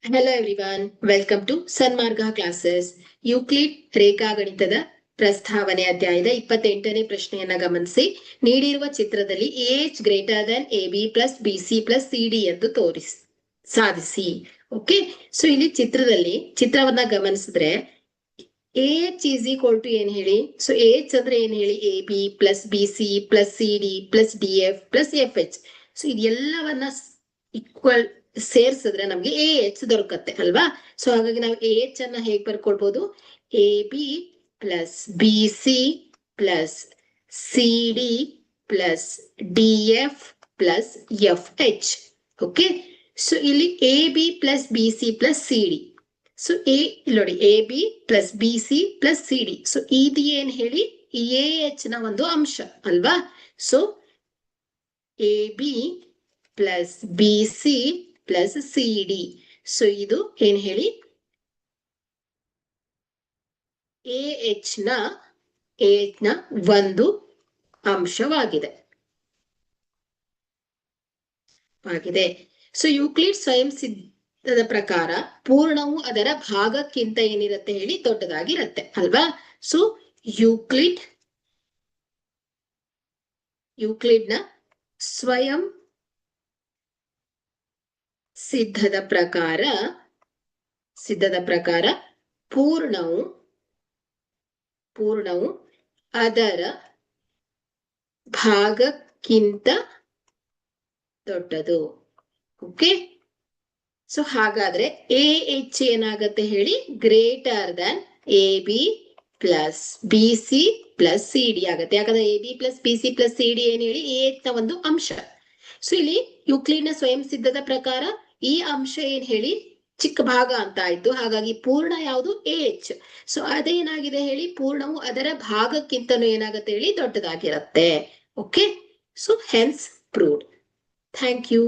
Hello everyone, welcome to Sanmarga classes. Euclid ರೇಖಾಗಣಿತದ ಪ್ರಸ್ತಾವನೆ ಅಧ್ಯಾಯದ 28ನೇ ಪ್ರಶ್ನೆಯನ್ನ ಗಮನಿಸಿ. ನೀಡಿರುವ ಚಿತ್ರದಲ್ಲಿ AH greater than AB plus BC plus CD ಎಂದು ಸಾಧಿಸಿ. ಓಕೆ, ಸೊ ಇಲ್ಲಿ ಚಿತ್ರವನ್ನ ಗಮನಿಸಿದ್ರೆ AH ಈಸ್ ಈಕ್ವಲ್ ಟು ಏನ್ ಹೇಳಿ? ಸೊ AH ಅಂದ್ರೆ ಏನ್ ಹೇಳಿ? AB plus BC plus CD plus DF plus FH. So ಇದೆಲ್ಲವನ್ನ ಈಕ್ವಲ್ ಸೇರ್ಸಿದ್ರೆ ನಮ್ಗೆ AH ದೊರಕತ್ತೆ ಅಲ್ವಾ? ಸೊ ಹಾಗಾಗಿ ನಾವು AH ಅನ್ನ ಹೇಗ್ ಬರ್ಕೊಳ್ಬಹುದು? AB plus BC plus CD plus DF plus FH. Okay, so ಇಲ್ಲಿ AB plus BC plus CD. So ನೋಡಿ, AB plus BC plus CD. So ಇದು ಏನ್ ಹೇಳಿ? AH ನ ಒಂದು ಅಂಶ ಅಲ್ವಾ? So AB plus BC plus CD. So ಇದು ಏನ್ ಹೇಳಿ? AH ನ ಒಂದು ಅಂಶವಾಗಿದೆ. ಸೊ ಯೂಕ್ಲಿಡ್ ಸ್ವಯಂ ಸಿದ್ಧದ ಪ್ರಕಾರ ಪೂರ್ಣವು ಅದರ ಭಾಗಕ್ಕಿಂತ ಏನಿರುತ್ತೆ ಹೇಳಿ? ದೊಡ್ಡದಾಗಿರುತ್ತೆ ಅಲ್ವಾ? ಸೊ ಯೂಕ್ಲಿಡ್ ನ ಸ್ವಯಂ ಸಿದ್ಧದ ಪ್ರಕಾರ ಪೂರ್ಣವು ಅದರ ಭಾಗಕ್ಕಿಂತ ದೊಡ್ಡದು. ಓಕೆ, ಸೊ ಹಾಗಾದ್ರೆ AH ಏನಾಗತ್ತೆ ಹೇಳಿ? Greater than AB plus BC plus CD ಆಗತ್ತೆ. ಯಾಕಂದ್ರೆ AB plus BC plus CD ಏನ್ ಹೇಳಿ? AH ನ ಒಂದು ಅಂಶ. ಸೊ ಇಲ್ಲಿ ಯೂಕ್ಲಿಡ್ ನ ಸ್ವಯಂ ಸಿದ್ಧದ ಪ್ರಕಾರ ಈ ಅಂಶ ಏನ್ ಹೇಳಿ? ಚಿಕ್ಕ ಭಾಗ ಅಂತ ಆಯ್ತು. ಹಾಗಾಗಿ ಪೂರ್ಣ ಯಾವುದು? AH. ಸೊ ಅದೇನಾಗಿದೆ ಹೇಳಿ? ಪೂರ್ಣವು ಅದರ ಭಾಗಕ್ಕಿಂತನೂ ಏನಾಗುತ್ತೆ ಹೇಳಿ? ದೊಡ್ಡದಾಗಿರುತ್ತೆ. Okay, so hence proved. Thank you.